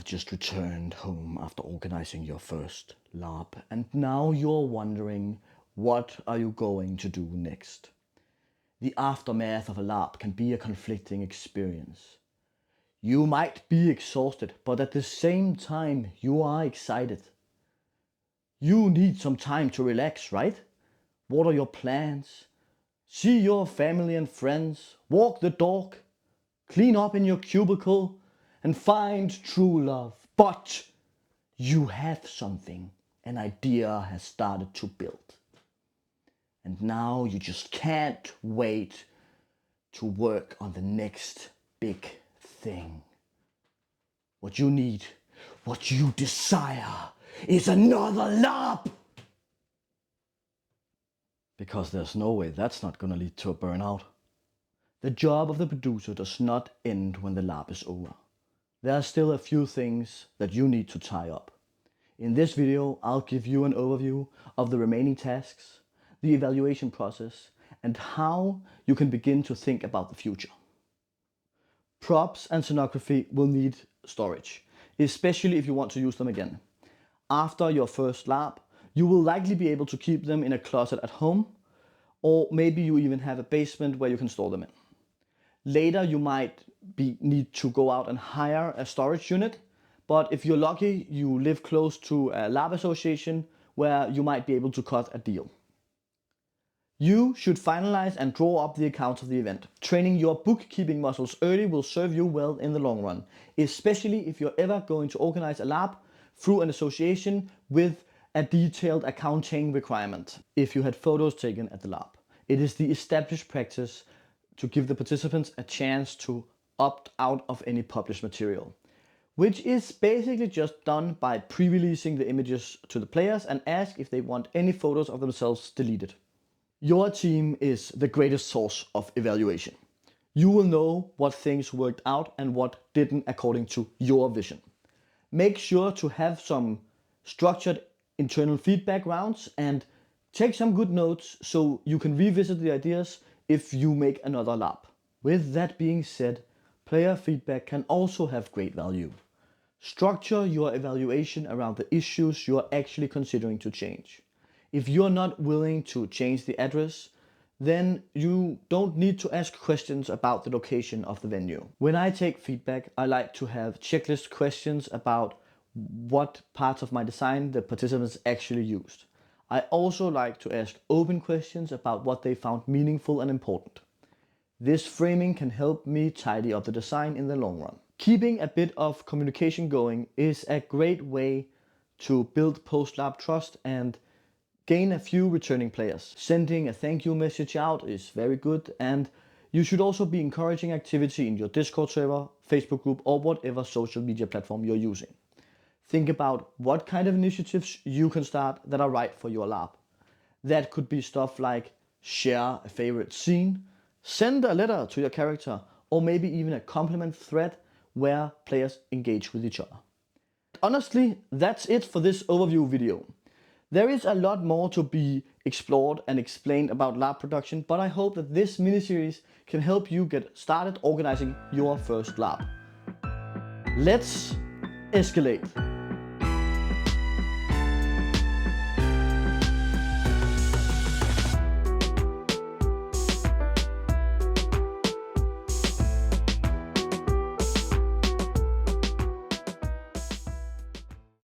have just returned home after organizing your first Larp, and now you're wondering, what are you going to do next? The aftermath of a Larp can be a conflicting experience. You might be exhausted, but at the same time you are excited. You need some time to relax, right? What are your plans? See your family and friends, walk the dog, clean up in your cubicle, and find true love. But you have something, an idea has started to build. And now you just can't wait to work on the next big thing. What you need, what you desire, is another Larp! Because there's no way that's not gonna lead to a burnout. The job of the producer does not end when the Larp is over. There are still a few things that you need to tie up. In this video, I'll give you an overview of the remaining tasks, the evaluation process, and how you can begin to think about the future. Props and scenography will need storage, especially if you want to use them again. After your first Larp, you will likely be able to keep them in a closet at home, or maybe you even have a basement where you can store them in. Later you might need to go out and hire a storage unit, but if you're lucky, you live close to a Larp association where you might be able to cut a deal. You should finalize and draw up the accounts of the event. Training your bookkeeping muscles early will serve you well in the long run, especially if you're ever going to organize a Larp through an association with a detailed accounting requirement. If you had photos taken at the Larp, it is the established practice to give the participants a chance to opt out of any published material, which is basically just done by pre-releasing the images to the players and ask if they want any photos of themselves deleted. Your team is the greatest source of evaluation. You will know what things worked out and what didn't according to your vision. Make sure to have some structured internal feedback rounds and take some good notes so you can revisit the ideas if you make another Larp. With that being said, player feedback can also have great value. Structure your evaluation around the issues you are actually considering to change. If you're not willing to change the address, then you don't need to ask questions about the location of the venue. When I take feedback, I like to have checklist questions about what parts of my design the participants actually used. I also like to ask open questions about what they found meaningful and important. This framing can help me tidy up the design in the long run. Keeping a bit of communication going is a great way to build post-Larp trust and gain a few returning players. Sending a thank you message out is very good, and you should also be encouraging activity in your Discord server, Facebook group, or whatever social media platform you're using. Think about what kind of initiatives you can start that are right for your Larp. That could be stuff like share a favorite scene, send a letter to your character, or maybe even a compliment thread where players engage with each other. Honestly, that's it for this overview video. There is a lot more to be explored and explained about Larp production, but I hope that this mini-series can help you get started organizing your first Larp. Let's escalate.